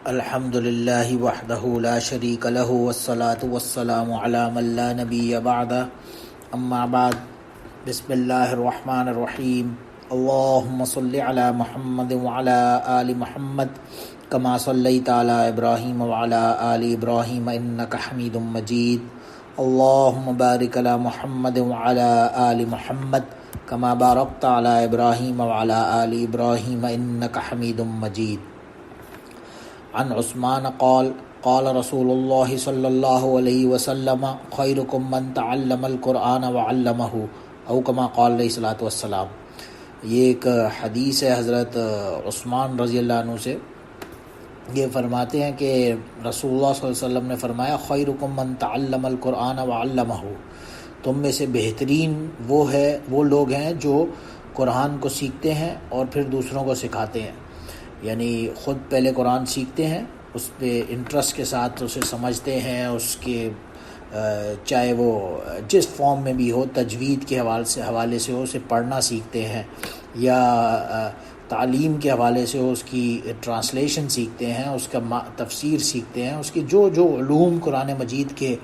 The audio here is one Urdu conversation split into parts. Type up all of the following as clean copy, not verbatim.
الحمد للہ وحدہ لا شریک لہ والصلاة والسلام علی من لا نبی بعدہ اما بعد بسم اللہ الرحمن الرحیم اللہم صل علی محمد وعلی آل محمد کما صلیت علی ابراہیم وعلی آل ابراہیم انک حمید مجید اللہم بارک علی محمد وعلی آل محمد کما بارکت علی ابراہیم وعلی آل ابراہیم انک حمید مجید عن عثمان قال قال رسول اللہ صلی اللہ علیہ وسلم خیرکم من تعلم القرآن وعلمہ او کما قال علیہ الصلوۃ والسلام۔ یہ ایک حدیث ہے حضرت عثمان رضی اللہ عنہ سے۔ یہ فرماتے ہیں کہ رسول اللہ صلی اللہ علیہ وسلم نے فرمایا خیرکم من تعلم القرآن وعلمہ، تم میں سے بہترین وہ لوگ ہیں جو قرآن کو سیکھتے ہیں اور پھر دوسروں کو سکھاتے ہیں، یعنی خود پہلے قرآن سیکھتے ہیں، اس پہ انٹرسٹ کے ساتھ اسے سمجھتے ہیں، اس کے چاہے وہ جس فارم میں بھی ہو، تجوید کے حوالے سے ہو، اسے پڑھنا سیکھتے ہیں، یا تعلیم کے حوالے سے ہو، اس کی ٹرانسلیشن سیکھتے ہیں، اس کا تفسیر سیکھتے ہیں، اس کے جو علوم قرآن مجید کے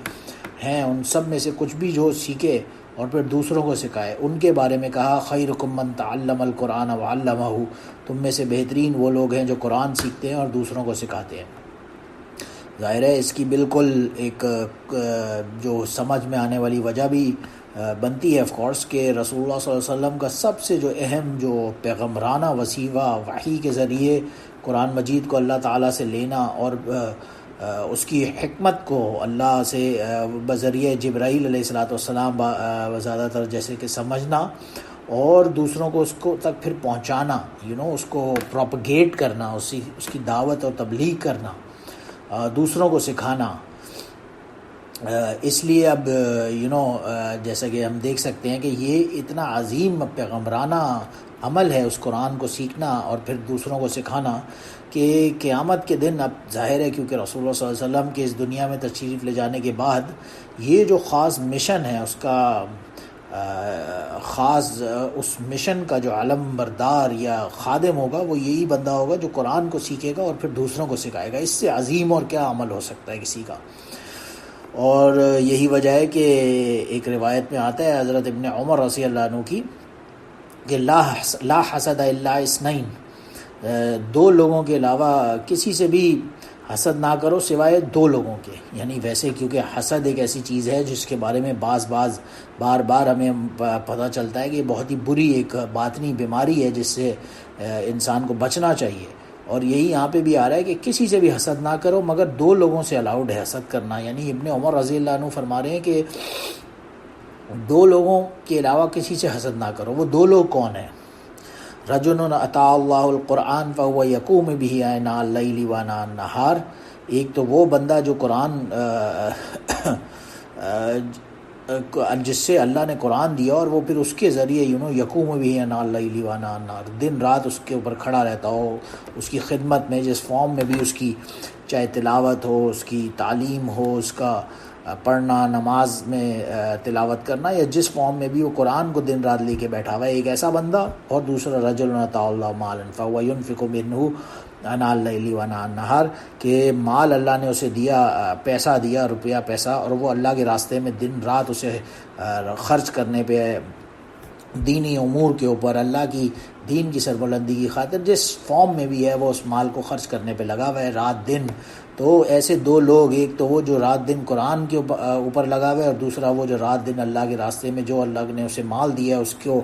ہیں ان سب میں سے کچھ بھی جو سیکھے اور پھر دوسروں کو سکھائے۔ ان کے بارے میں کہا خیرکم من تعلم القرآن وعلمہ، تم میں سے بہترین وہ لوگ ہیں جو قرآن سیکھتے ہیں اور دوسروں کو سکھاتے ہیں۔ ظاہر ہے اس کی بالکل ایک جو سمجھ میں آنے والی وجہ بھی بنتی ہے آف کورس کہ رسول اللہ صلی اللہ علیہ وسلم کا سب سے جو اہم جو پیغمبرانہ وسیلہ وحی کے ذریعے قرآن مجید کو اللہ تعالیٰ سے لینا اور اس کی حکمت کو اللہ سے بذریعہ جبرائیل علیہ الصلوۃ والسلام زیادہ تر جیسے کہ سمجھنا اور دوسروں کو اس کو تک پھر پہنچانا، اس کو پروپگیٹ کرنا، اس کی دعوت اور تبلیغ کرنا، دوسروں کو سکھانا۔ اس لیے اب جیسا کہ ہم دیکھ سکتے ہیں کہ یہ اتنا عظیم پیغمبرانہ عمل ہے اس قرآن کو سیکھنا اور پھر دوسروں کو سکھانا کہ قیامت کے دن اب ظاہر ہے کیونکہ رسول اللہ صلی اللہ علیہ وسلم کے اس دنیا میں تشریف لے جانے کے بعد یہ جو خاص مشن ہے اس کا اس مشن کا جو علم بردار یا خادم ہوگا وہ یہی بندہ ہوگا جو قرآن کو سیکھے گا اور پھر دوسروں کو سکھائے گا۔ اس سے عظیم اور کیا عمل ہو سکتا ہے کسی کا۔ اور یہی وجہ ہے کہ ایک روایت میں آتا ہے حضرت ابن عمر رضی اللہ عنہ کی کہ لا حسد الا اثنین، دو لوگوں کے علاوہ کسی سے بھی حسد نہ کرو سوائے دو لوگوں کے۔ یعنی ویسے کیونکہ حسد ایک ایسی چیز ہے جس کے بارے میں بار ہمیں پتہ چلتا ہے کہ یہ بہت ہی بری ایک باطنی بیماری ہے جس سے انسان کو بچنا چاہیے، اور یہی یہاں پہ بھی آ رہا ہے کہ کسی سے بھی حسد نہ کرو مگر دو لوگوں سے الاؤڈ ہے حسد کرنا۔ یعنی ابن عمر رضی اللہ عنہ فرما رہے ہیں کہ دو لوگوں کے علاوہ کسی سے حسد نہ کرو۔ وہ دو لوگ کون ہیں؟ رجل اطاع اللہ القرآن فهو یقوم به آناء اللیل وآناء النہار، ایک تو وہ بندہ جو قرآن جس سے اللہ نے قرآن دیا اور وہ پھر اس کے ذریعے یقوم به آناء اللیل وآناء النہار، دن رات اس کے اوپر کھڑا رہتا ہو، اس کی خدمت میں جس فارم میں بھی اس کی چاہے تلاوت ہو، اس کی تعلیم ہو، اس کا پڑھنا، نماز میں تلاوت کرنا، یا جس فارم میں بھی وہ قرآن کو دن رات لے کے بیٹھا ہوا ہے، ایک ایسا بندہ۔ اور دوسرا رجل اطاع اللہ مالا فهو ينفق منه آناء اللیل وآناء النہار، کہ مال اللہ نے اسے دیا، پیسہ دیا، روپیہ پیسہ، اور وہ اللہ کے راستے میں دن رات اسے خرچ کرنے پہ، دینی امور کے اوپر، اللہ کی دین کی سربلندی کی خاطر جس فارم میں بھی ہے وہ اس مال کو خرچ کرنے پہ لگا ہوا ہے رات دن۔ تو ایسے دو لوگ، ایک تو وہ جو رات دن قرآن کے اوپر لگا ہوا ہے، اور دوسرا وہ جو رات دن اللہ کے راستے میں جو اللہ نے اسے مال دیا اس کو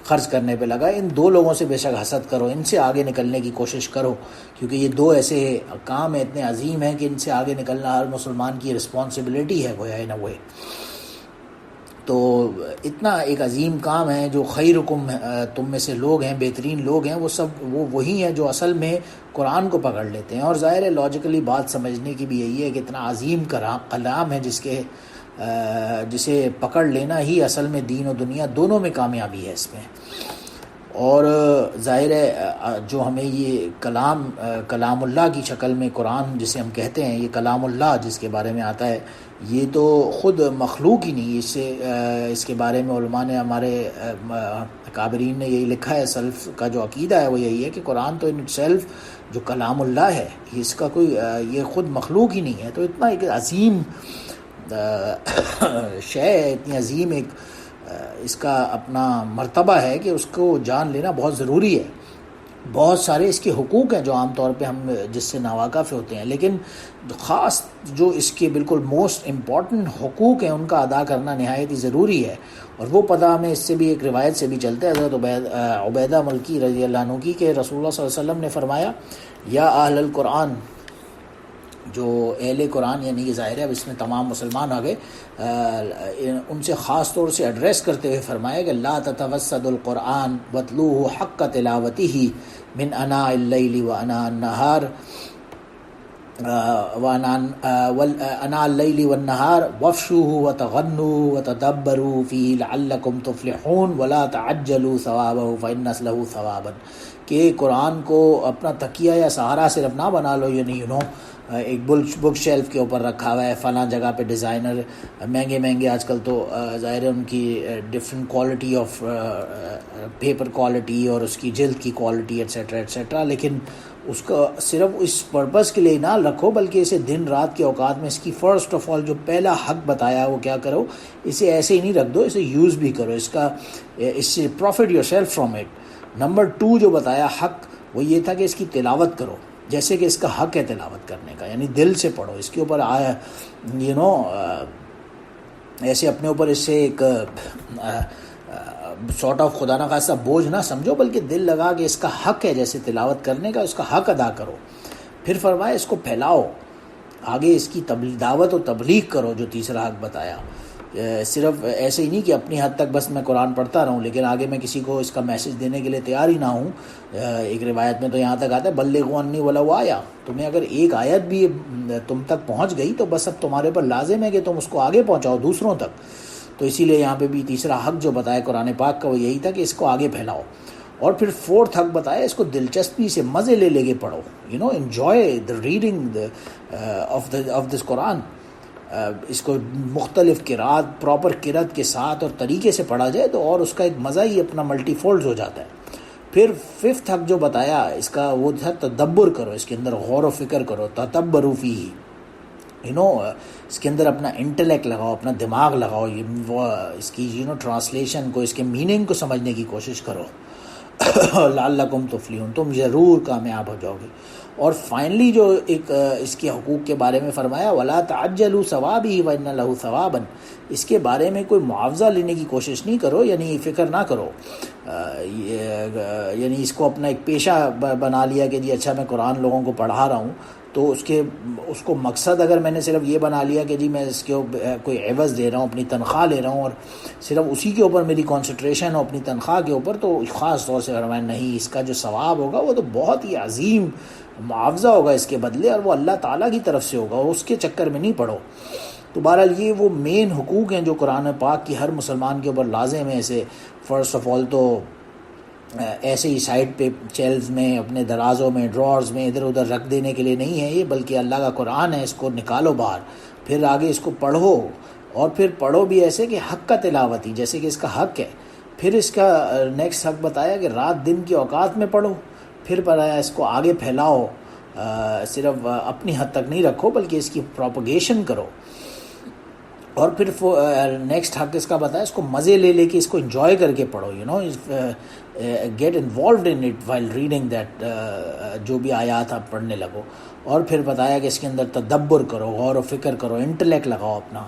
خرچ کرنے پہ لگا ہے۔ ان دو لوگوں سے بے شک حسد کرو، ان سے آگے نکلنے کی کوشش کرو، کیونکہ یہ دو ایسے کام ہیں اتنے عظیم ہیں کہ ان سے آگے نکلنا ہر مسلمان کی رسپانسبلٹی ہے گویا نہ وہ۔ تو اتنا ایک عظیم کام ہے جو خیرکم، تم میں سے لوگ ہیں، بہترین لوگ ہیں، وہ سب وہی ہیں جو اصل میں قرآن کو پکڑ لیتے ہیں۔ اور ظاہر ہے لاجیکلی بات سمجھنے کی بھی یہی ہے کہ اتنا عظیم کلام ہے جسے پکڑ لینا ہی اصل میں دین و دنیا دونوں میں کامیابی ہے اس میں۔ اور ظاہر ہے جو ہمیں یہ کلام اللہ کی شکل میں قرآن جسے ہم کہتے ہیں، یہ کلام اللہ جس کے بارے میں آتا ہے، یہ تو خود مخلوق ہی نہیں، اس کے بارے میں علماء نے، ہمارے اکابرین نے یہی لکھا ہے، سلف کا جو عقیدہ ہے وہ یہی ہے کہ قرآن تو ان اٹ سیلف جو کلام اللہ ہے، اس کا کوئی یہ خود مخلوق ہی نہیں ہے۔ تو اتنا ایک عظیم شے ہے، اتنی عظیم ایک اس کا اپنا مرتبہ ہے کہ اس کو جان لینا بہت ضروری ہے۔ بہت سارے اس کے حقوق ہیں جو عام طور پہ ہم جس سے ناواقف ہوتے ہیں، لیکن خاص جو اس کے بالکل موسٹ امپورٹنٹ حقوق ہیں ان کا ادا کرنا نہایت ہی ضروری ہے۔ اور وہ پتہ ہمیں اس سے بھی ایک روایت سے بھی چلتا ہے، حضرت عبیدہ ملکی رضی اللہ عنہ کی، کہ رسول اللہ صلی اللہ علیہ وسلم نے فرمایا، یا اہل القرآن، جو اہل قرآن یعنی کہ ظاہر ہے اب اس میں تمام مسلمان آ گئے، ان سے خاص طور سے ایڈریس کرتے ہوئے فرمایا کہ لا تتوسد القرآن واتلوہ حق تلاوتہ من اناء اللیل واناء النہار اناء اللیل والنہار وافشوہ وتغنوا وتدبروا فیہ لعلکم تفلحون ولا تعجلوا ثوابہ فإن لہ ثوابا، کہ قرآن کو اپنا تکیہ یا سہارا صرف نہ بنا لو، یعنی ایک بک شیلف کے اوپر رکھا ہوا ہے فلاں جگہ پہ، ڈیزائنر مہنگے آج کل تو ظاہر ہے ان کی different quality of paper quality اور اس کی جلد کی کوالٹی ایٹسیٹرا ایٹسیٹرا، لیکن اس کا صرف اس پرپس کے لیے نہ رکھو، بلکہ اسے دن رات کے اوقات میں اس کی فرسٹ آف آل جو پہلا حق بتایا وہ کیا کرو، اسے ایسے ہی نہیں رکھ دو، اسے یوز بھی کرو، اس سے profit yourself from it. Number 2 جو بتایا حق وہ یہ تھا کہ اس کی تلاوت کرو، جیسے کہ اس کا حق ہے تلاوت کرنے کا، یعنی دل سے پڑھو، اس کے اوپر ایسے اپنے اوپر اس سے ایک سارٹ آف خدا نخواستہ بوجھ نہ سمجھو، بلکہ دل لگا کہ اس کا حق ہے جیسے تلاوت کرنے کا، اس کا حق ادا کرو۔ پھر فرمایا اس کو پھیلاؤ، آگے اس کی دعوت و تبلیغ کرو، جو تیسرا حق بتایا۔ صرف ایسے ہی نہیں کہ اپنی حد تک بس میں قرآن پڑھتا رہوں، لیکن آگے میں کسی کو اس کا میسج دینے کے لیے تیار ہی نہ ہوں۔ ایک روایت میں تو یہاں تک آتا ہے بلغوا انی ولو آیا، تمہیں اگر ایک آیت بھی تم تک پہنچ گئی تو بس اب تمہارے پر لازم ہے کہ تم اس کو آگے پہنچاؤ دوسروں تک۔ تو اسی لیے یہاں پہ بھی تیسرا حق جو بتایا قرآن پاک کا وہ یہی تھا کہ اس کو آگے پھیلاؤ۔ اور پھر 4تھ حق بتایا اس کو دلچسپی سے مزے لے کے پڑھو، enjoy the reading of this Quran. اس کو مختلف قرات، پراپر قرات کے ساتھ اور طریقے سے پڑھا جائے تو اور اس کا ایک مزہ ہی اپنا ملٹی فولڈ ہو جاتا ہے۔ پھر 5تھ حق جو بتایا اس کا وہ تھا تدبر کرو، اس کے اندر غور و فکر کرو، تدبروا فیہ، اس کے اندر اپنا انٹلیکٹ لگاؤ، اپنا دماغ لگاؤ، اس کی ٹرانسلیشن کو، اس کے میننگ کو سمجھنے کی کوشش کرو، لعلکم تفلحون، تم ضرور کامیاب ہو جاؤ گے۔ اور فائنلی جو ایک اس کے حقوق کے بارے میں فرمایا ولا تعجلوا ثوابہ وان لہ ثوابا، اس کے بارے میں کوئی معاوضہ لینے کی کوشش نہیں کرو، یعنی فکر نہ کرو، یعنی اس کو اپنا ایک پیشہ بنا لیا کہ جی اچھا میں قرآن لوگوں کو پڑھا رہا ہوں، تو اس کو مقصد اگر میں نے صرف یہ بنا لیا کہ جی میں اس کے کوئی عوض دے رہا ہوں، اپنی تنخواہ لے رہا ہوں اور صرف اسی کے اوپر میری کانسنٹریشن ہو اپنی تنخواہ کے اوپر، تو خاص طور سے فرمایا نہیں، اس کا جو ثواب ہوگا وہ تو بہت ہی عظیم معاوضہ ہوگا اس کے بدلے، اور وہ اللہ تعالیٰ کی طرف سے ہوگا، اور اس کے چکر میں نہیں پڑو۔ تو بہرحال یہ وہ مین حقوق ہیں جو قرآن پاک کی ہر مسلمان کے اوپر لازم ہے۔ اسے فرسٹ آف آل تو ایسے ہی سائڈ پہ شیلفز میں، اپنے درازوں میں، ڈرارز میں ادھر ادھر رکھ دینے کے لیے نہیں ہے یہ، بلکہ اللہ کا قرآن ہے، اس کو نکالو باہر، پھر آگے اس کو پڑھو، اور پھر پڑھو بھی ایسے کہ حق کا تلاوت ہی، جیسے کہ اس کا حق ہے۔ پھر اس کا نیکسٹ حق بتایا کہ رات دن کے اوقات میں پڑھو، پھر بتایا اس کو آگے پھیلاؤ، صرف اپنی حد تک نہیں رکھو بلکہ اس کی پروپگیشن کرو۔ اور پھر نیکسٹ حق اس کا بتایا اس کو مزے لے کے اس کو انجوائے کر کے پڑھو، get involved in it while reading that, جو بھی آیات آپ پڑھنے لگو۔ اور پھر بتایا کہ اس کے اندر تدبر کرو، غور و فکر کرو، انٹلیکٹ لگاؤ اپنا،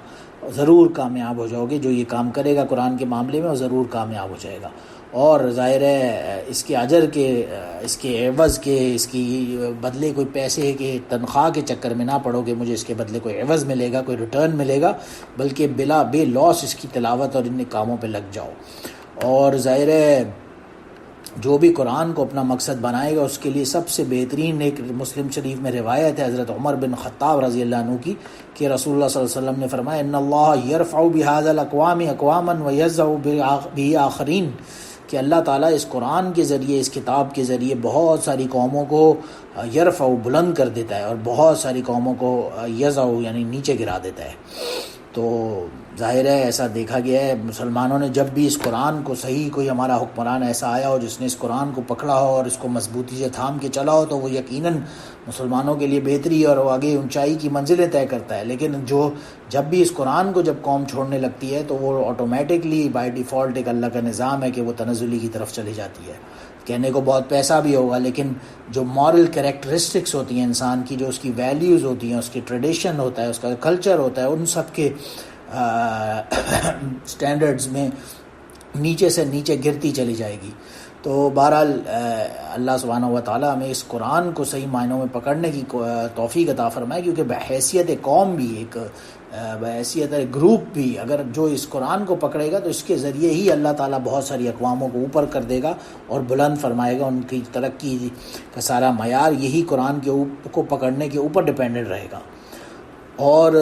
ضرور کامیاب ہو جاؤ گے۔ جو یہ کام کرے گا قرآن کے معاملے میں وہ ضرور کامیاب ہو جائے گا۔ اور ظاہر ہے اس کے اجر کے، اس کے عوض کے، اس کی بدلے کوئی پیسے کے تنخواہ کے چکر میں نہ پڑو کہ مجھے اس کے بدلے کوئی عوض ملے گا، کوئی ریٹرن ملے گا، بلکہ بے لاس اس کی تلاوت اور ان کاموں پہ لگ جاؤ۔ اور ظاہر ہے جو بھی قرآن کو اپنا مقصد بنائے گا اس کے لیے سب سے بہترین ایک مسلم شریف میں روایت ہے حضرت عمر بن خطاب رضی اللہ عنہ کی، کہ رسول اللہ صلی اللہ علیہ وسلم نے فرمایا ان اللہ یرفع بہذا الاقوام اقواما ویضع به آخرین، کہ اللہ تعالیٰ اس قرآن کے ذریعے، اس کتاب کے ذریعے بہت ساری قوموں کو یرفع بلند کر دیتا ہے، اور بہت ساری قوموں کو یضع یعنی نیچے گرا دیتا ہے۔ تو ظاہر ہے ایسا دیکھا گیا ہے، مسلمانوں نے جب بھی اس قرآن کو، صحیح کوئی ہمارا حکمران ایسا آیا ہو جس نے اس قرآن کو پکڑا ہو اور اس کو مضبوطی سے تھام کے چلا ہو، تو وہ یقیناً مسلمانوں کے لیے بہتری اور آگے اونچائی کی منزلیں طے کرتا ہے۔ لیکن جب بھی اس قرآن کو جب قوم چھوڑنے لگتی ہے تو وہ آٹومیٹکلی بائی ڈیفالٹ ایک اللہ کا نظام ہے کہ وہ تنزلی کی طرف چلی جاتی ہے۔ کہنے کو بہت پیسہ بھی ہوگا، لیکن جو مورل کریکٹرسٹکس ہوتی ہیں انسان کی، جو اس کی ویلیوز ہوتی ہیں، اس کی ٹریڈیشن ہوتا ہے، اس کا کلچر ہوتا ہے، ان سب کے سٹینڈرڈز میں نیچے سے نیچے گرتی چلی جائے گی۔ تو بہرحال اللہ سبحانہ و تعالیٰ ہمیں اس قرآن کو صحیح معنوں میں پکڑنے کی توفیق عطا فرمائے، کیونکہ بحیثیت قوم بھی، ایک بحیثیت گروپ بھی، اگر جو اس قرآن کو پکڑے گا تو اس کے ذریعے ہی اللہ تعالیٰ بہت ساری اقواموں کو اوپر کر دے گا اور بلند فرمائے گا۔ ان کی ترقی کا سارا معیار یہی قرآن کو پکڑنے کے اوپر ڈپینڈنٹ رہے گا، اور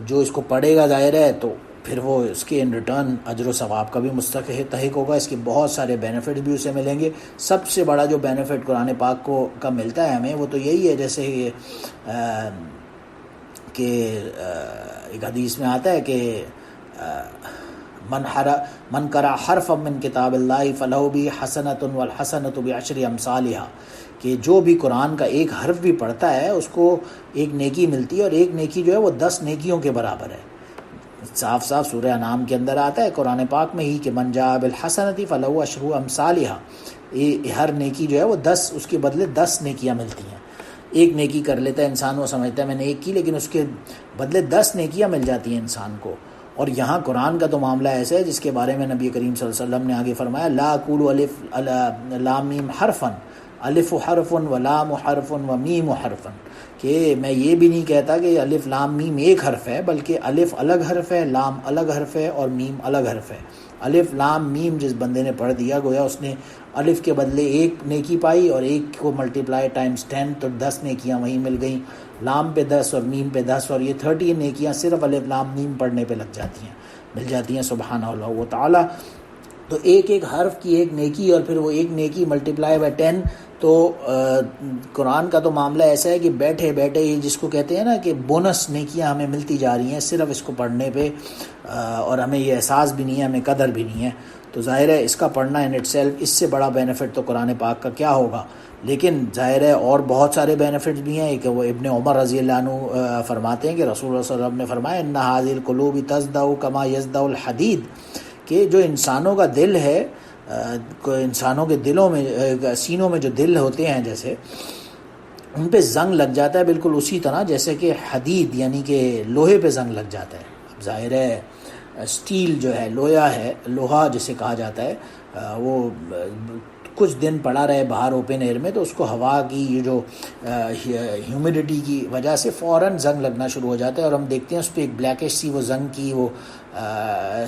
جو اس کو پڑھے گا ظاہر ہے تو پھر وہ اس کے ان ریٹرن اجر و ثواب کا بھی مستحق ہوگا، اس کے بہت سارے بینیفٹ بھی اسے ملیں گے۔ سب سے بڑا جو بینیفٹ قرآن پاک کا ملتا ہے ہمیں، وہ تو یہی ہے، جیسے کہ ایک حدیث میں آتا ہے کہ من قرأ حرفا من کتاب اللہ فلہ بہ حسنۃ والحسنۃ بعشر امثالھا، کہ جو بھی قرآن کا ایک حرف بھی پڑھتا ہے اس کو ایک نیکی ملتی ہے، اور ایک نیکی جو ہے وہ 10 نیکیوں کے برابر ہے۔ صاف صاف سورہ انعام کے اندر آتا ہے قرآن پاک میں ہی کہ من جاء بالحسنۃ فلہ عشر امثالھا، ہر نیکی جو ہے وہ 10، اس کے بدلے 10 نیکیاں ملتی ہیں۔ ایک نیکی کر لیتا ہے انسان، وہ سمجھتا ہے میں نے ایک کی، لیکن اس کے بدلے 10 نیکیاں مل جاتی ہیں انسان کو۔ اور یہاں قرآن کا تو معاملہ ایسا ہے جس کے بارے میں نبی کریم صلی اللہ علیہ وسلم نے آگے فرمایا لا اقول الف لام میم حرفا، الف حرف و لام حرف و میم حرف، کہ میں یہ بھی نہیں کہتا کہ الف لام میم ایک حرف ہے، بلکہ الف الگ حرف ہے، لام الگ حرف ہے، اور میم الگ حرف ہے۔ الف لام میم جس بندے نے پڑھ دیا، گویا اس نے الف کے بدلے ایک نیکی پائی، اور ایک کو ملٹیپلائی ٹائمز 10 تو 10 نیکیاں وہیں مل گئیں، لام پہ 10 اور میم پہ 10، اور یہ 30 نیکیاں صرف الف لام میم پڑھنے پہ لگ جاتی ہیں، مل جاتی ہیں سبحانہ اللہ و تعالی۔ تو ایک ایک حرف کی ایک نیکی، اور پھر وہ ایک نیکی ملٹیپلائی بائی 10۔ تو قرآن کا تو معاملہ ایسا ہے کہ بیٹھے بیٹھے ہی، جس کو کہتے ہیں نا کہ بونس نیکیاں ہمیں ملتی جا رہی ہیں صرف اس کو پڑھنے پہ، اور ہمیں یہ احساس بھی نہیں ہے، ہمیں قدر بھی نہیں ہے۔ تو ظاہر ہے اس کا پڑھنا ان اٹ سیلف، اس سے بڑا بینیفٹ تو قرآن پاک کا کیا ہوگا۔ لیکن ظاہر ہے اور بہت سارے بینیفٹس بھی ہیں، کہ وہ ابن عمر رضی اللہ عنہ فرماتے ہیں کہ رسول اللہ صلی اللہ علیہ وسلم نے فرمایا ان هذه القلوب تصدع كما يصدع الحديد، کہ جو انسانوں کا دل ہے، انسانوں کے دلوں میں، سینوں میں جو دل ہوتے ہیں، جیسے ان پہ زنگ لگ جاتا ہے، بالکل اسی طرح جیسے کہ حدید یعنی کہ لوہے پہ زنگ لگ جاتا ہے۔ اب ظاہر ہے اسٹیل جو ہے، لوہا جسے کہا جاتا ہے، وہ کچھ دن پڑا رہے باہر اوپن ایئر میں، تو اس کو ہوا کی یہ جو ہیومیڈیٹی کی وجہ سے فوراً زنگ لگنا شروع ہو جاتا ہے، اور ہم دیکھتے ہیں اس پہ ایک بلیکش سی وہ زنگ کی وہ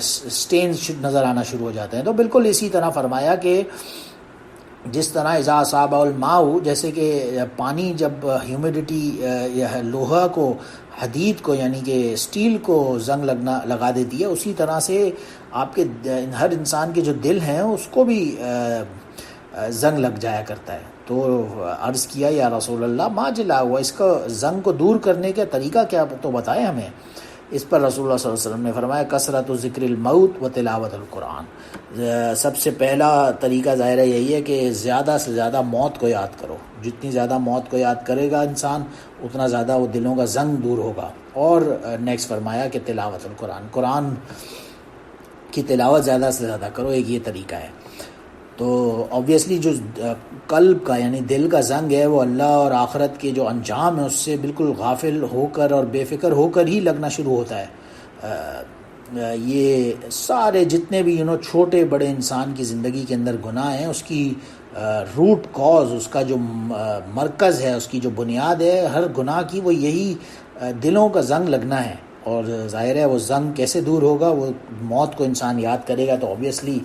سٹینز نظر آنا شروع ہو جاتے ہیں۔ تو بالکل اسی طرح فرمایا کہ جس طرح اذا اصاب الماء، جیسے کہ پانی جب ہیومیڈیٹی یا لوہا کو، حدید کو یعنی کہ اسٹیل کو زنگ لگا دیتی ہے، اسی طرح سے آپ کے ہر انسان کے جو دل ہیں اس کو بھی زنگ لگ جایا کرتا ہے۔ تو عرض کیا یا رسول اللہ ما جلا ہوا، اس کا زنگ کو دور کرنے کا طریقہ کیا تو بتائیں ہمیں۔ اس پر رسول اللہ صلی اللہ علیہ وسلم نے فرمایا کثرت ذکر الموت و تلاوت القرآن، سب سے پہلا طریقہ ظاہر ہے یہی ہے کہ زیادہ سے زیادہ موت کو یاد کرو، جتنی زیادہ موت کو یاد کرے گا انسان اتنا زیادہ وہ دلوں کا زنگ دور ہوگا۔ اور نیکسٹ فرمایا کہ تلاوت القرآن، قرآن کی تلاوت زیادہ سے زیادہ کرو، ایک یہ طریقہ ہے۔ تو آبویسلی جو قلب کا یعنی دل کا زنگ ہے وہ اللہ اور آخرت کے جو انجام ہے اس سے بالکل غافل ہو کر اور بے فکر ہو کر ہی لگنا شروع ہوتا ہے۔ یہ سارے جتنے بھی چھوٹے بڑے انسان کی زندگی کے اندر گناہ ہیں، اس کی روٹ کاز، اس کا جو مرکز ہے، اس کی جو بنیاد ہے ہر گناہ کی، وہ یہی دلوں کا زنگ لگنا ہے۔ اور ظاہر ہے وہ زنگ کیسے دور ہوگا، وہ موت کو انسان یاد کرے گا تو آبویسلی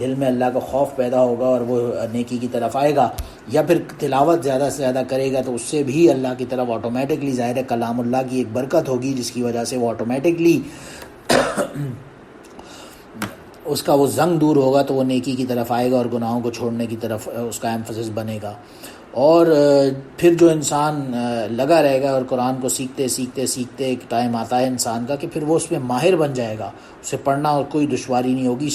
دل میں اللہ کا خوف پیدا ہوگا اور وہ نیکی کی طرف آئے گا، یا پھر تلاوت زیادہ سے زیادہ کرے گا تو اس سے بھی اللہ کی طرف آٹومیٹکلی، ظاہر ہے کلام اللہ کی ایک برکت ہوگی جس کی وجہ سے وہ آٹومیٹکلی اس کا وہ زنگ دور ہوگا تو وہ نیکی کی طرف آئے گا اور گناہوں کو چھوڑنے کی طرف اس کا ایمفسس بنے گا. اور پھر جو انسان لگا رہے گا اور قرآن کو سیکھتے سیکھتے سیکھتے ایک ٹائم آتا ہے انسان کا کہ پھر وہ اس میں ماہر بن جائے گا, اسے پڑھنا اور کوئی دشواری نہیں ہوگی,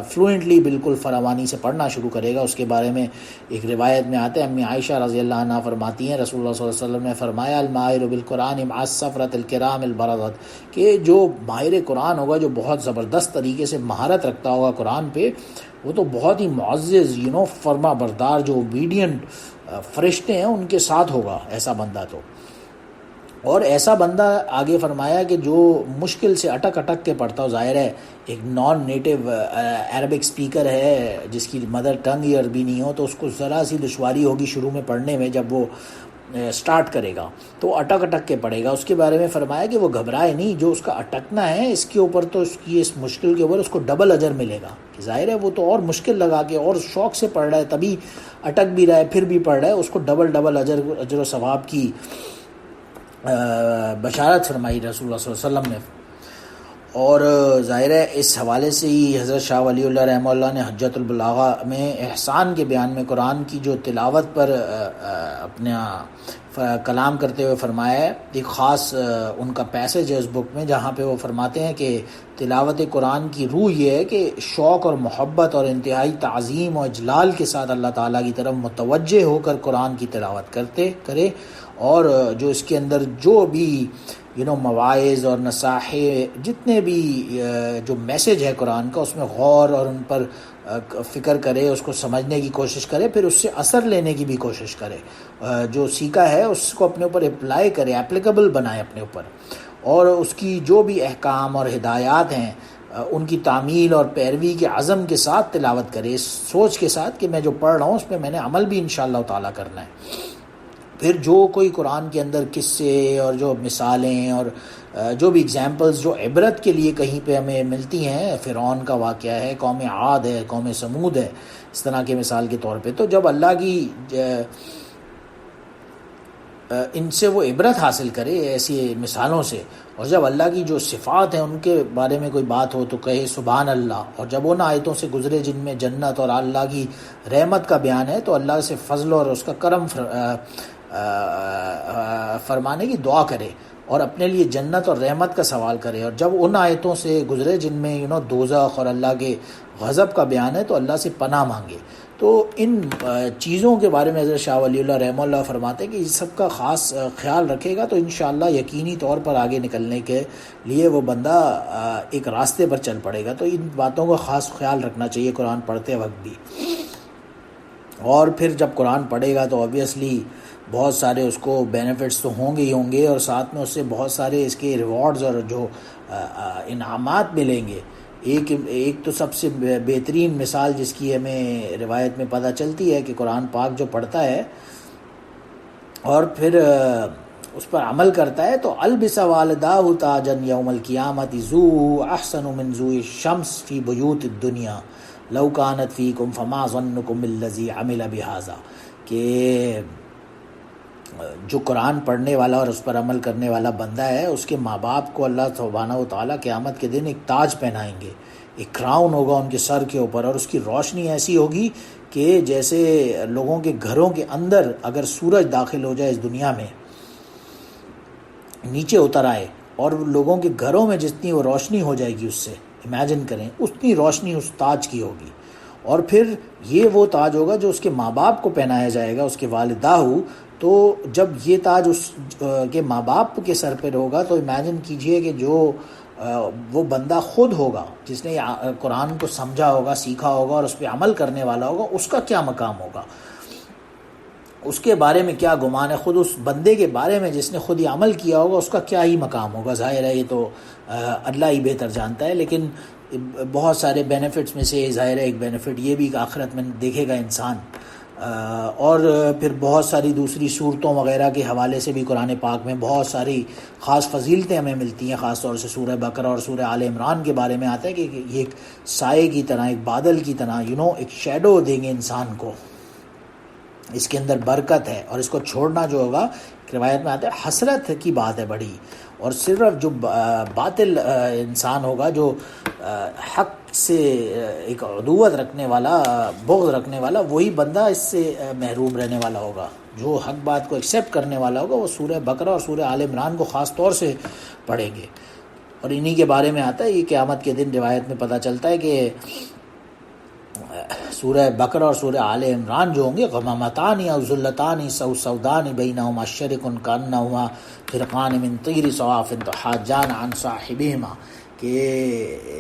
فلوئنٹلی بالکل فراوانی سے پڑھنا شروع کرے گا. اس کے بارے میں ایک روایت میں آتے ہیں, امی عائشہ رضی اللہ عنہ فرماتی ہیں رسول اللہ صلی اللہ علیہ وسلم نے فرمایا الماہر بالقرآن مع السفرۃ الکرام البررۃ, کہ جو ماہر قرآن ہوگا, جو بہت زبردست طریقے سے مہارت رکھتا ہوگا قرآن پہ, وہ تو بہت ہی معزز فرما بردار جو اوبیڈینٹ فرشتے ہیں ان کے ساتھ ہوگا ایسا بندہ. تو اور ایسا بندہ آگے فرمایا کہ جو مشکل سے اٹک اٹک کے پڑھتا ہو, ظاہر ہے ایک نان نیٹو عربک سپیکر ہے جس کی مدر ٹنگ ہی عربی نہیں ہو, تو اس کو ذرا سی دشواری ہوگی شروع میں پڑھنے میں. جب وہ سٹارٹ کرے گا تو اٹک اٹک کے پڑھے گا. اس کے بارے میں فرمایا کہ وہ گھبرائے نہیں, جو اس کا اٹکنا ہے اس کے اوپر, تو اس کی اس مشکل کے اوپر اس کو ڈبل اجر ملے گا. کہ ظاہر ہے وہ تو اور مشکل لگا کے اور شوق سے پڑھ رہا ہے, تبھی اٹک بھی رہا ہے پھر بھی پڑھ رہا ہے, اس کو ڈبل اجر و ثواب کی بشارت فرمائی رسول اللہ صلی اللہ علیہ وسلم نے. اور ظاہر ہے اس حوالے سے ہی حضرت شاہ ولی اللہ رحمہ اللہ نے حجۃ البلاغہ میں احسان کے بیان میں قرآن کی جو تلاوت پر اپنا کلام کرتے ہوئے فرمایا ہے. ایک خاص ان کا پیسج ہے اس بک میں جہاں پہ وہ فرماتے ہیں کہ تلاوت قرآن کی روح یہ ہے کہ شوق اور محبت اور انتہائی تعظیم اور اجلال کے ساتھ اللہ تعالیٰ کی طرف متوجہ ہو کر قرآن کی تلاوت کرے, اور جو اس کے اندر جو بھی مواعظ اور نصائح جتنے بھی جو میسج ہے قرآن کا, اس میں غور اور ان پر فکر کرے, اس کو سمجھنے کی کوشش کرے, پھر اس سے اثر لینے کی بھی کوشش کرے, جو سیکھا ہے اس کو اپنے اوپر اپلائی کرے, اپلیکیبل بنائے اپنے اوپر, اور اس کی جو بھی احکام اور ہدایات ہیں ان کی تعمیل اور پیروی کے عزم کے ساتھ تلاوت کرے, اس سوچ کے ساتھ کہ میں جو پڑھ رہا ہوں اس پہ میں نے عمل بھی انشاءاللہ تعالیٰ کرنا ہے. پھر جو کوئی قرآن کے اندر قصے اور جو مثالیں اور جو بھی اگزامپلز جو عبرت کے لیے کہیں پہ ہمیں ملتی ہیں, فرعون کا واقعہ ہے, قوم عاد ہے, قوم سمود ہے, اس طرح کے مثال کے طور پہ, تو جب اللہ کی ان سے وہ عبرت حاصل کرے ایسی مثالوں سے, اور جب اللہ کی جو صفات ہیں ان کے بارے میں کوئی بات ہو تو کہے سبحان اللہ, اور جب ان آیتوں سے گزرے جن میں جنت اور اللہ کی رحمت کا بیان ہے تو اللہ سے فضل اور اس کا کرم فرمانے کی دعا کرے اور اپنے لیے جنت اور رحمت کا سوال کرے. اور جب ان آیتوں سے گزرے جن میں دوزخ اور اللہ کے غضب کا بیان ہے تو اللہ سے پناہ مانگے. تو ان چیزوں کے بارے میں حضرت شاہ ولی اللہ رحمہ اللہ فرماتے ہیں کہ اس سب کا خاص خیال رکھے گا تو انشاءاللہ یقینی طور پر آگے نکلنے کے لیے وہ بندہ ایک راستے پر چل پڑے گا. تو ان باتوں کا خاص خیال رکھنا چاہیے قرآن پڑھتے وقت بھی. اور پھر جب قرآن پڑھے گا تو آبویسلی بہت سارے اس کو بینیفٹس تو ہوں گے ہی ہوں گے, اور ساتھ میں اس سے بہت سارے اس کے ریوارڈز اور جو انعامات ملیں گے. ایک تو سب سے بہترین مثال جس کی ہمیں روایت میں پتہ چلتی ہے کہ قرآن پاک جو پڑھتا ہے اور پھر اس پر عمل کرتا ہے تو البس والداہ تاجن یوم القیامت ذو احسن من ذو الشمس فی بیوت الدنیا لو کانت فیکم فما ظنکم بالذی عمل بہذا, کہ جو قرآن پڑھنے والا اور اس پر عمل کرنے والا بندہ ہے اس کے ماں باپ کو اللہ سبحانہ و تعالیٰ قیامت کے دن ایک تاج پہنائیں گے, ایک کراؤن ہوگا ان کے سر کے اوپر, اور اس کی روشنی ایسی ہوگی کہ جیسے لوگوں کے گھروں کے اندر اگر سورج داخل ہو جائے اس دنیا میں, نیچے اتر آئے اور لوگوں کے گھروں میں جتنی وہ روشنی ہو جائے گی, اس سے امیجن کریں اتنی روشنی اس تاج کی ہوگی. اور پھر یہ وہ تاج ہوگا جو اس کے ماں باپ کو پہنایا جائے گا, اس کے والداہ. تو جب یہ تاج اس کے ماں باپ کے سر پر ہوگا تو امیجن کیجئے کہ جو وہ بندہ خود ہوگا جس نے قرآن کو سمجھا ہوگا, سیکھا ہوگا اور اس پہ عمل کرنے والا ہوگا, اس کا کیا مقام ہوگا, اس کے بارے میں کیا گمان ہے, خود اس بندے کے بارے میں جس نے خود یہ عمل کیا ہوگا اس کا کیا ہی مقام ہوگا. ظاہر ہے یہ تو اللہ ہی بہتر جانتا ہے, لیکن بہت سارے بینیفٹس میں سے ظاہر ہے ایک بینیفٹ یہ بھی کہ آخرت میں دیکھے گا انسان. اور پھر بہت ساری دوسری صورتوں وغیرہ کے حوالے سے بھی قرآن پاک میں بہت ساری خاص فضیلتیں ہمیں ملتی ہیں. خاص طور سے سورہ بقرہ اور سورہ آل عمران کے بارے میں آتا ہے کہ یہ ایک سائے کی طرح, ایک بادل کی طرح ایک شیڈو دیں گے انسان کو, اس کے اندر برکت ہے، اور اس کو چھوڑنا جو ہوگا روایت میں آتا ہے حسرت کی بات ہے بڑی، اور صرف جو باطل انسان ہوگا، جو حق سے ایک عدوت رکھنے والا، بغض رکھنے والا، وہی بندہ اس سے محروم رہنے والا ہوگا۔ جو حق بات کو ایکسیپٹ کرنے والا ہوگا وہ سورہ بقرہ اور سورہ آل عمران کو خاص طور سے پڑھیں گے، اور انہی کے بارے میں آتا ہے یہ قیامت کے دن روایت میں پتہ چلتا ہے کہ سورہ بقرہ اور سورہ آل عمران جو ہوں گے غمامتان یا ذلتان سودان بینہما شرک کانہما فرقان من طیر صواف تحاجان عن صاحبہما، کہ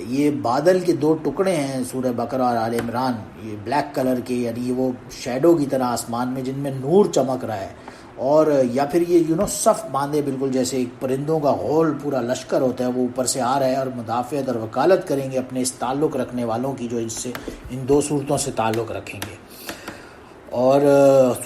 یہ بادل کے دو ٹکڑے ہیں سورہ بقرہ اور آل عمران، یہ بلیک کلر کے، یعنی یہ وہ شیڈو کی طرح آسمان میں جن میں نور چمک رہا ہے، اور یا پھر یہ صف باندھے بالکل جیسے ایک پرندوں کا غول پورا لشکر ہوتا ہے، وہ اوپر سے آ رہا ہے اور مدافعت اور وکالت کریں گے اپنے اس تعلق رکھنے والوں کی جو اس سے ان دو صورتوں سے تعلق رکھیں گے۔ اور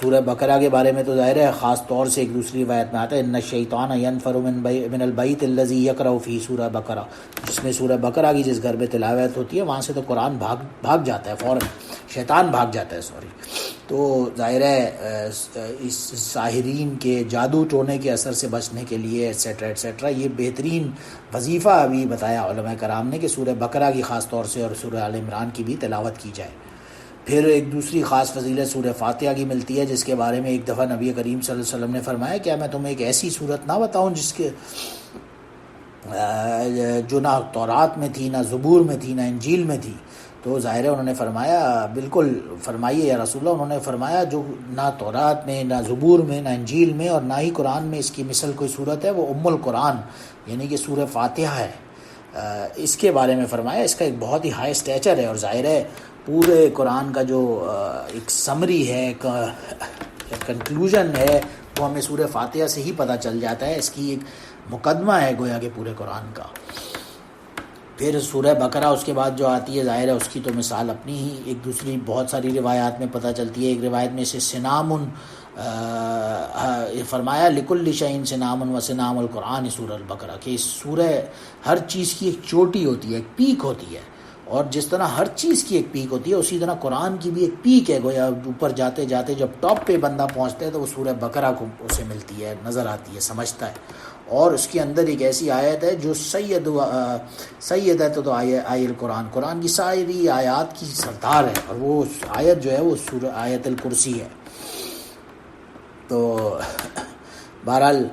سورہ بقرہ کے بارے میں تو ظاہر ہے خاص طور سے ایک دوسری روایت میں آتا ہے ان الشیطان ینفر من البیت الذی یقرأ فی سورہ بقرہ، جس میں سورہ بقرہ کی جس گھر میں تلاوت ہوتی ہے وہاں سے تو قرآن بھاگ جاتا ہے، فوراً شیطان بھاگ جاتا ہے تو ظاہر ہے اس ساحرین کے جادو ٹونے کے اثر سے بچنے کے لیے ایٹسیٹرا ایٹسیٹرا یہ بہترین وظیفہ ابھی بتایا علماء کرام نے کہ سورہ بقرہ کی خاص طور سے اور سورہ آل عمران کی بھی تلاوت کی جائے۔ پھر ایک دوسری خاص فضیلت سورہ فاتحہ کی ملتی ہے، جس کے بارے میں ایک دفعہ نبی کریم صلی اللہ علیہ وسلم نے فرمایا کیا میں تمہیں ایک ایسی صورت نہ بتاؤں جس کے جو نہ تورات میں تھی، نہ زبور میں تھی، نہ انجیل میں تھی؟ تو ظاہر ہے انہوں نے فرمایا بالکل فرمائیے یا رسول اللہ۔ انہوں نے فرمایا جو نہ تورات میں، نہ زبور میں، نہ انجیل میں، اور نہ ہی قرآن میں اس کی مثل کوئی صورت ہے، وہ ام القرآن یعنی کہ سورہ فاتحہ ہے۔ اس کے بارے میں فرمایا اس کا ایک بہت ہی ہائی اسٹیچر ہے، اور ظاہر ہے پورے قرآن کا جو ایک سمری ہے، کنکلوژن ہے، وہ ہمیں سورہ فاتحہ سے ہی پتہ چل جاتا ہے۔ اس کی ایک مقدمہ ہے گویا کہ پورے قرآن کا۔ پھر سورہ بقرہ اس کے بعد جو آتی ہے ظاہر ہے اس کی تو مثال اپنی ہی ایک دوسری بہت ساری روایات میں پتہ چلتی ہے۔ ایک روایت میں سے سنامن فرمایا لکل شیء سنام و سنام القرآن سورہ البقرہ، کہ اس سورہ ہر چیز کی ایک چوٹی ہوتی ہے، ایک پیک ہوتی ہے، اور جس طرح ہر چیز کی ایک پیک ہوتی ہے اسی طرح قرآن کی بھی ایک پیک ہے، گویا اوپر جاتے جاتے جب ٹاپ پہ بندہ پہنچتا ہے تو وہ سورہ بقرہ کو اسے ملتی ہے، نظر آتی ہے، سمجھتا ہے، اور اس کے اندر ایک ایسی آیت ہے جو سید ہے تو آیت القرآن، قرآن کی ساری آیات کی سردار ہے، اور وہ آیت جو ہے وہ سورہ آیت الکرسی ہے۔ تو بہرحال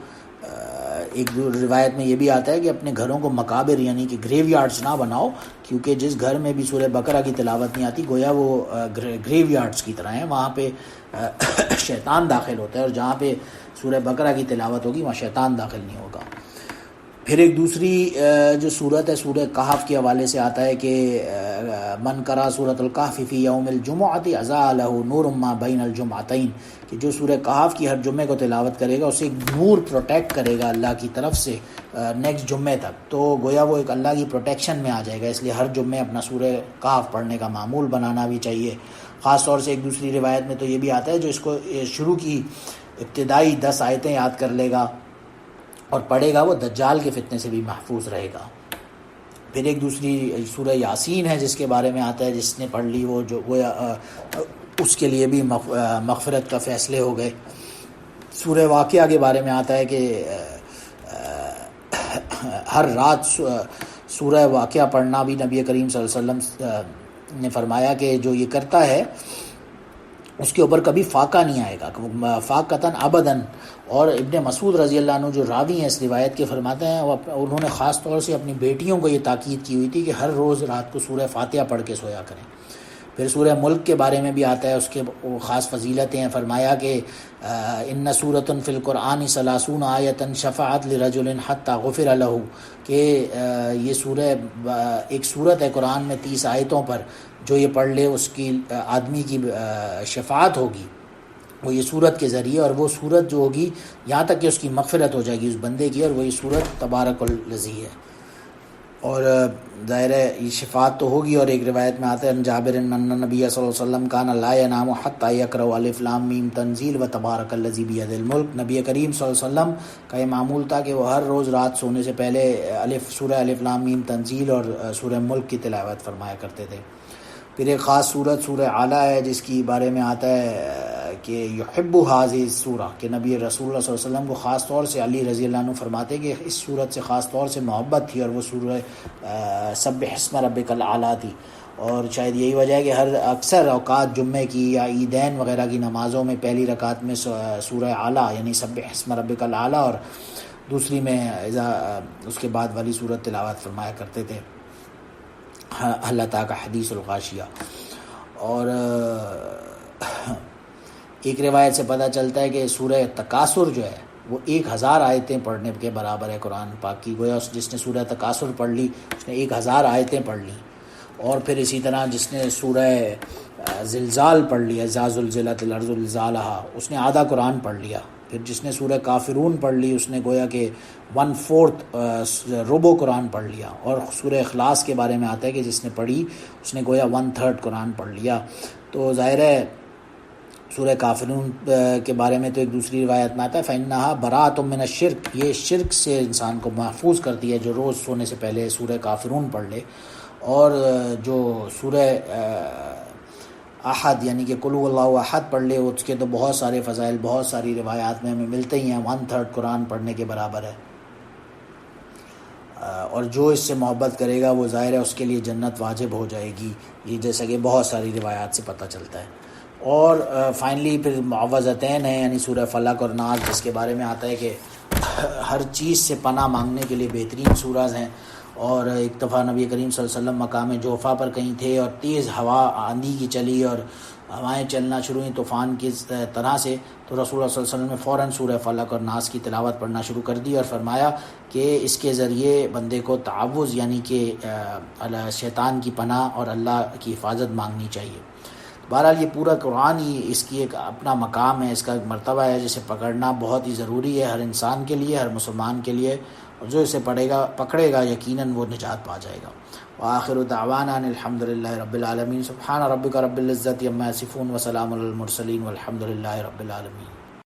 ایک روایت میں یہ بھی آتا ہے کہ اپنے گھروں کو مقابر یعنی کہ گریو یارڈز نہ بناؤ، کیونکہ جس گھر میں بھی سورہ بقرہ کی تلاوت نہیں آتی گویا وہ گریو یارڈز کی طرح ہیں، وہاں پہ شیطان داخل ہوتا ہے، اور جہاں پہ سورہ بقرہ کی تلاوت ہوگی وہاں شیطان داخل نہیں ہوگا۔ پھر ایک دوسری جو صورت ہے سورہ کہف کے حوالے سے آتا ہے کہ من قرأ سورۃ الکہف فی یوم الجمعۃ اضاء لہ نور ما بین الجمعتین، کہ جو سورہ کہف کی ہر جمعے کو تلاوت کرے گا اسے ایک نور پروٹیکٹ کرے گا اللہ کی طرف سے نیکسٹ جمعے تک، تو گویا وہ ایک اللہ کی پروٹیکشن میں آ جائے گا، اس لیے ہر جمعے اپنا سورہ کہف پڑھنے کا معمول بنانا بھی چاہیے۔ خاص طور سے ایک دوسری روایت میں تو یہ بھی آتا ہے جو اس کو شروع کی ابتدائی 10 آیتیں یاد کر لے گا اور پڑھے گا وہ دجال کے فتنے سے بھی محفوظ رہے گا۔ پھر ایک دوسری سورہ یاسین ہے جس کے بارے میں آتا ہے جس نے پڑھ لی وہ جو گویا اس کے لیے بھی مغفرت کا فیصلے ہو گئے۔ سورہ واقعہ کے بارے میں آتا ہے کہ ہر رات سورہ واقعہ پڑھنا بھی نبی کریم صلی اللہ علیہ وسلم نے فرمایا کہ جو یہ کرتا ہے اس کے اوپر کبھی فاقہ نہیں آئے گا، فاقتاً ابداً۔ اور ابن مسعود رضی اللہ عنہ جو راوی ہیں اس روایت کے فرماتے ہیں انہوں نے خاص طور سے اپنی بیٹیوں کو یہ تاکید کی ہوئی تھی کہ ہر روز رات کو سورہ فاتحہ پڑھ کے سویا کریں۔ پھر سورہ ملک کے بارے میں بھی آتا ہے، اس کے خاص فضیلتیں ہیں، فرمایا کہ ان سورۃ فی القرآن 30 آیۃ شفاعت لرجل حتی غفر لہ، کہ یہ سورہ ایک صورت ہے قرآن میں 30 آیتوں پر، جو یہ پڑھ لے اس کی آدمی کی شفاعت ہوگی وہ یہ صورت کے ذریعے، اور وہ صورت جو ہوگی یہاں تک کہ اس کی مغفرت ہو جائے گی اس بندے کی، اور وہی صورت تبارک الذی ہے۔ اور ظاہر ہے یہ شفاعت تو ہوگی۔ اور ایک روایت میں آتا ہے جابر ان نبی صلی اللہ علیہ وسلم کان لا ینام حتی یقرأ الف لام میم تنزیل و تبارک الذی بیدہ الملک، نبی کریم صلی اللہ علیہ وسلم کا یہ معمول تھا کہ وہ ہر روز رات سونے سے پہلے سورہ الف لام میم تنزیل اور سورہ ملک کی تلاوت فرمایا کرتے تھے۔ پھر ایک خاص صورت سورہ اعلیٰ ہے جس کی بارے میں آتا ہے کہ یحب حاذہ سورہ، کہ نبی رسول اللہ صلی اللہ علیہ وسلم کو خاص طور سے علی رضی اللہ عنہ فرماتے کہ اس صورت سے خاص طور سے محبت تھی، اور وہ سورہ سبح اسم ربک الاعلیٰ تھی۔ اور شاید یہی وجہ ہے کہ ہر اکثر اوقات جمعے کی یا عیدین وغیرہ کی نمازوں میں پہلی رکعت میں سورہ اعلیٰ یعنی سبح اسم ربک الاعلیٰ اور دوسری میں اس کے بعد والی صورت تلاوت فرمایا کرتے تھے، اللہ تعالیٰ کا حدیث الغاشیہ۔ اور ایک روایت سے پتہ چلتا ہے کہ سورہ تکاثر جو ہے وہ 1000 آیتیں پڑھنے کے برابر ہے قرآن پاک کی، گویا جس نے سورہ تکاثر پڑھ لی اس نے 1000 آیتیں پڑھ لی۔ اور پھر اسی طرح جس نے سورہ زلزال پڑھ لیا، اذا زلزلت الارض زلزالہا، اس نے آدھا قرآن پڑھ لیا۔ پھر جس نے سورہ کافرون پڑھ لی اس نے گویا کہ 1/4 ربع قرآن پڑھ لیا۔ اور سورہ اخلاص کے بارے میں آتا ہے کہ جس نے پڑھی اس نے گویا 1/3 قرآن پڑھ لیا۔ تو ظاہر ہے سورہ کافرون کے بارے میں تو ایک دوسری روایت میں آتا ہے فَإِنَّهَا بَرَاءَةٌ مِّنَ الشِّرْكِ، یہ شرک سے انسان کو محفوظ کرتی ہے جو روز سونے سے پہلے سورہ کافرون پڑھ لے۔ اور جو سورہ احد یعنی کہ قل هو اللہ احد پڑھ لے اس کے تو بہت سارے فضائل بہت ساری روایات میں ہمیں ملتے ہی ہیں، 1/3 قرآن پڑھنے کے برابر ہے۔ اور جو اس سے محبت کرے گا وہ ظاہر ہے اس کے لیے جنت واجب ہو جائے گی، یہ جیسا کہ بہت ساری روایات سے پتہ چلتا ہے۔ اور فائنلی پھر معوذتین ہیں یعنی سورہ فلق اور ناس، جس کے بارے میں آتا ہے کہ ہر چیز سے پناہ مانگنے کے لیے بہترین سورج ہیں۔ اور ایک دفعہ نبی کریم صلی اللہ علیہ وسلم مقام جوفا پر کہیں تھے اور تیز ہوا آندھی کی چلی اور ہوائیں چلنا شروع ہوئیں طوفان کی طرح سے، تو رسول اللہ صلی اللہ علیہ وسلم نے فوراً سورہ فلق اور ناس کی تلاوت پڑھنا شروع کر دی اور فرمایا کہ اس کے ذریعے بندے کو تعوذ یعنی کہ شیطان کی پناہ اور اللہ کی حفاظت مانگنی چاہیے۔ بہرحال یہ پورا قرآن ہی اس کی ایک اپنا مقام ہے، اس کا ایک مرتبہ ہے جسے پکڑنا بہت ہی ضروری ہے ہر انسان کے لیے، ہر مسلمان کے لیے، اور جو اسے پکڑے گا یقیناً وہ نجات پا جائے گا۔ وآخر دعوانا الحمد للہ رب العالمین، سبحان ربک رب العزت عما یصفون وسلام علی المرسلین والحمد للہ رب العالمین۔